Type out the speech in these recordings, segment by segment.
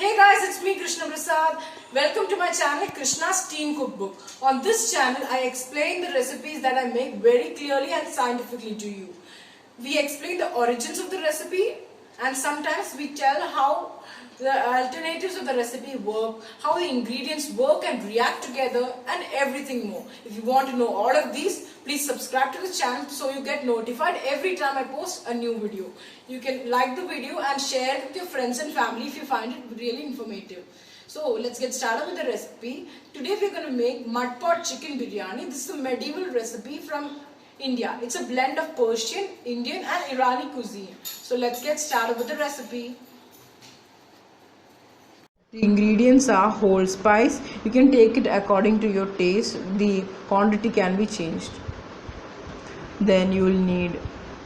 Hey guys, it's me Krishna Prasad. Welcome to my channel Krishna's Teen Cookbook. On this channel, I explain the recipes that I make very clearly and scientifically to you. We explain the origins of the recipe and sometimes we tell how the alternatives of the recipe work, how the ingredients work and react together and everything more. If you want to know all of these, please subscribe to the channel so you get notified every time I post a new video. You can like the video and share it with your friends and family if you find it really informative. So let's get started with the recipe. Today we're going to make mud pot chicken biryani. This is a medieval recipe from India. It's a blend of Persian, Indian and Irani cuisine. So let's get started with the recipe. The ingredients are whole spice. You can take it according to your taste. The quantity can be changed. Then you will need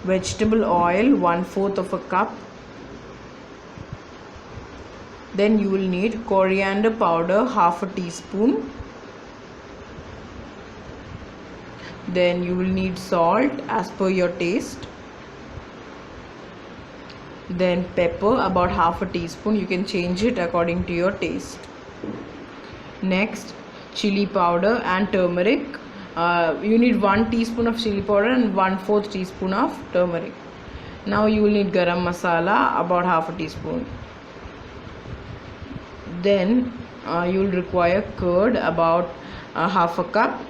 vegetable oil, 1/4 of a cup. Then you will need coriander powder, 1/2 teaspoon. Then you will need salt as per your taste. Then pepper, about 1/2 teaspoon. You can change it according to your taste. Next, chili powder and turmeric. You need 1 teaspoon of chili powder and 1/4 teaspoon of turmeric. Now you will need garam masala, about 1/2 teaspoon. Then you will require curd, about 1/2 cup,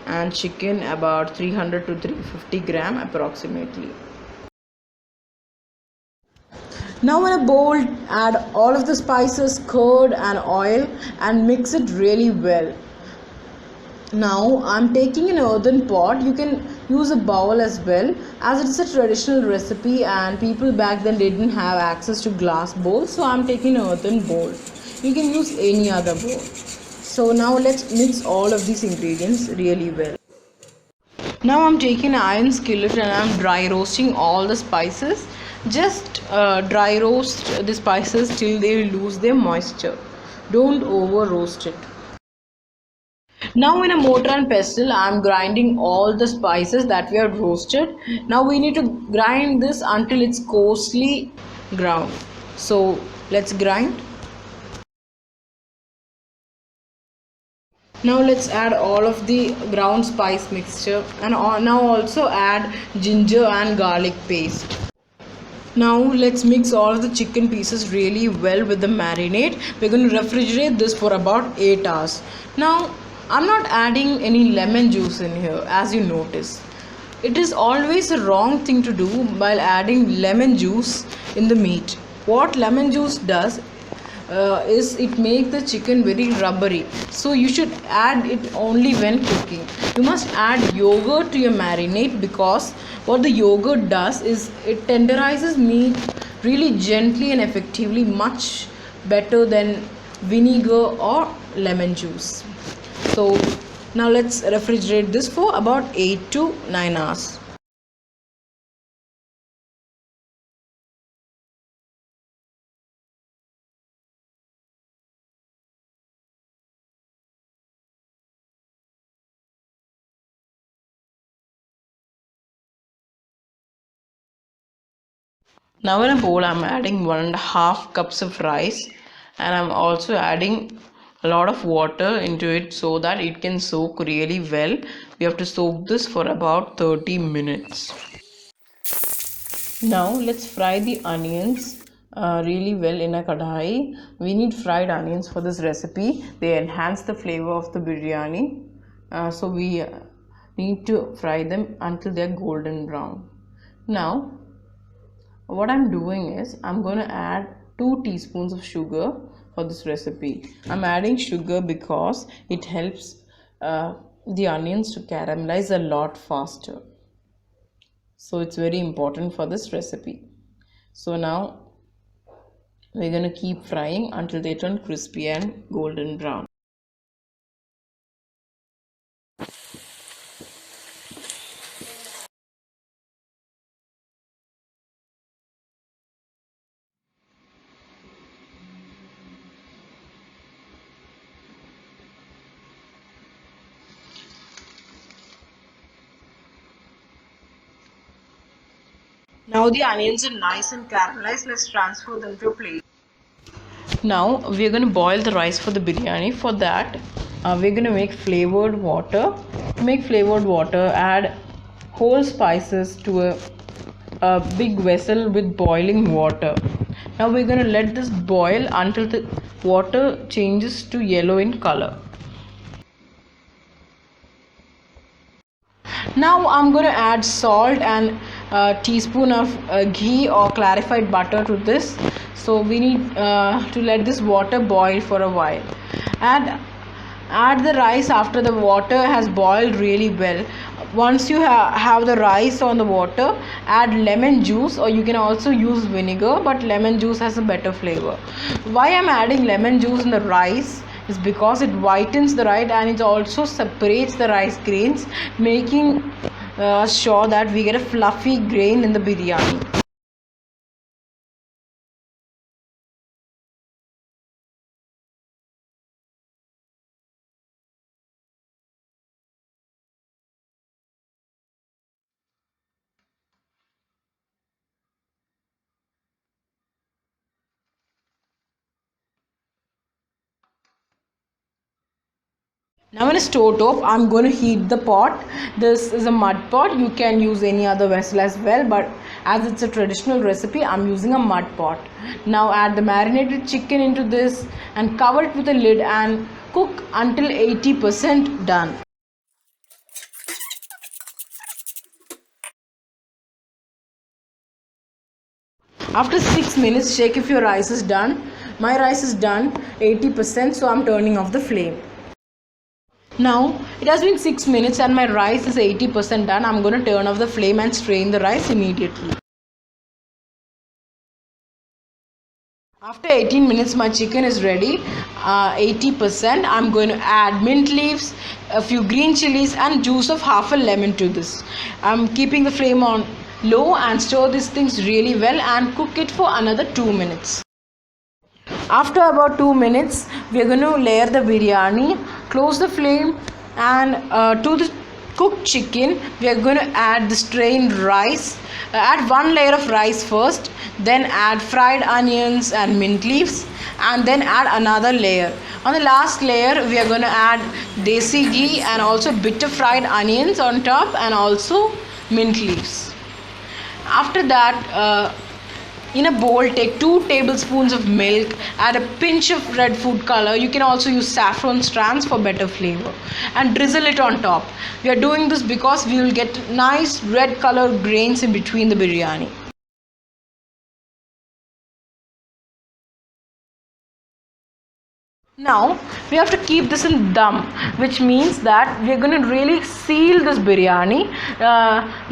and chicken, about 300 to 350 gram approximately. Now in a bowl, add all of the spices, curd and oil and mix it really well. Now I'm taking an earthen pot. You can use a bowl as well, as it's a traditional recipe and people back then didn't have access to glass bowls, so I'm taking an earthen bowl. You can use any other bowl. So now let's mix all of these ingredients really well. Now I'm taking an iron skillet and I'm dry roasting all the spices. Just dry roast the spices till they lose their moisture. Don't over roast it. Now in a mortar and pestle I'm grinding all the spices that we have roasted. Now we need to grind this until it's coarsely ground. So let's grind. Now let's add all of the ground spice mixture and now also add ginger and garlic paste. Now let's mix all of the chicken pieces really well with the marinade. We're going to refrigerate this for about 8 hours. Now I'm not adding any lemon juice in here, as you notice. It is always a wrong thing to do while adding lemon juice in the meat. What lemon juice does is it makes the chicken very rubbery, so you should add it only when cooking. You must add yogurt to your marinade, because what the yogurt does is it tenderizes meat really gently and effectively, much better than vinegar or lemon juice. So now let's refrigerate this for about 8 to 9 hours. Now in a bowl I'm adding 1.5 cups of rice and I'm also adding a lot of water into it so that it can soak really well. We have to soak this for about 30 minutes. Now let's fry the onions really well in a kadhai. We need fried onions for this recipe. They enhance the flavor of the biryani. So we need to fry them until they are golden brown. Now what I'm doing is I'm going to add 2 teaspoons of sugar for this recipe. I'm adding sugar because it helps the onions to caramelize a lot faster. So it's very important for this recipe. So now we're going to keep frying until they turn crispy and golden brown. Now the onions are nice and caramelized. Let's transfer them to a plate. Now we're going to boil the rice for the biryani. For that, we're going to make flavored water. To make flavored water, add whole spices to a big vessel with boiling water. Now we're going to let this boil until the water changes to yellow in color. Now I'm going to add salt and a teaspoon of ghee or clarified butter to this. So we need to let this water boil for a while. Add the rice after the water has boiled really well. Once you have the rice on the water, add lemon juice, or you can also use vinegar, but lemon juice has a better flavor. Why I'm adding lemon juice in the rice is because it whitens the rice and it also separates the rice grains, making sure that we get a fluffy grain in the biryani. Now in a stove top, I'm going to heat the pot. This is a mud pot. You can use any other vessel as well, but as it's a traditional recipe, I'm using a mud pot. Now add the marinated chicken into this and cover it with a lid and cook until 80% done. After 6 minutes, check if your rice is done. My rice is done 80%, so I'm turning off the flame. Now it has been 6 minutes and my rice is 80% done. I'm going to turn off the flame and strain the rice immediately. After 18 minutes, my chicken is ready, 80%. I'm going to add mint leaves, a few green chilies and juice of half a lemon to this. I'm keeping the flame on low and stir these things really well and cook it for another 2 minutes. After about 2 minutes, we are going to layer the biryani, close the flame, and to the cooked chicken, we are going to add the strained rice. Add one layer of rice first, then add fried onions and mint leaves, and then add another layer. On the last layer, we are going to add desi ghee and also bitter fried onions on top, and also mint leaves. After that, in a bowl, take 2 tablespoons of milk, add a pinch of red food color. You can also use saffron strands for better flavor, and drizzle it on top. We are doing this because we will get nice red color grains in between the biryani. Now we have to keep this in dum, which means that we are going to really seal this biryani.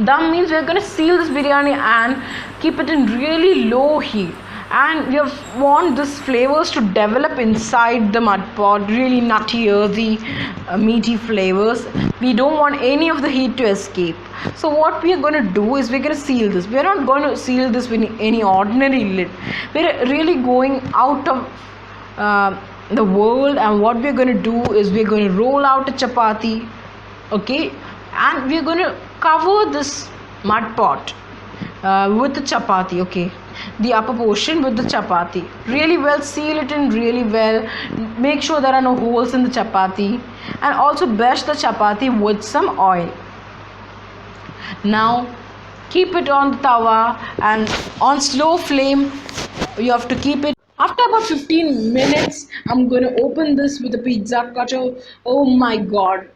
Dum means we are going to seal this biryani and keep it in really low heat. And we want these flavors to develop inside the mud pot, really nutty, earthy, meaty flavors. We don't want any of the heat to escape. So what we are going to do is we're going to seal this. We are not going to seal this with any ordinary lid. We're really going out of the world, and what we're going to do is we're going to roll out a chapati, okay, and we're going to cover this mud pot with the chapati, okay, the upper portion with the chapati really well, seal it in really well, make sure there are no holes in the chapati, and also brush the chapati with some oil. Now keep it on the tawa and on slow flame. You have to keep it. After about 15 minutes, I'm going to open this with a pizza cutter. Oh my god,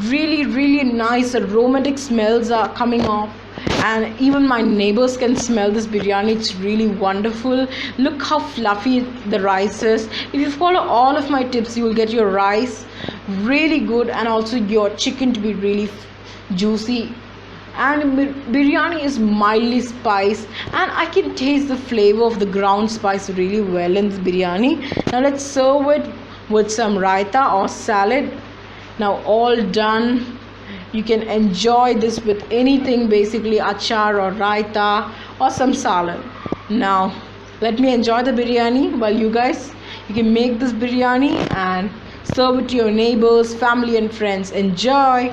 really nice aromatic smells are coming off, and even my neighbors can smell this biryani. It's really wonderful. Look how fluffy the rice is. If you follow all of my tips, you will get your rice really good and also your chicken to be really juicy. And biryani is mildly spiced, and I can taste the flavor of the ground spice really well in this biryani. Now let's serve it with some raita or salad. Now all done. You can enjoy this with anything, basically achar or raita or some salad. Now let me enjoy the biryani while you can make this biryani and serve it to your neighbors, family and friends. Enjoy.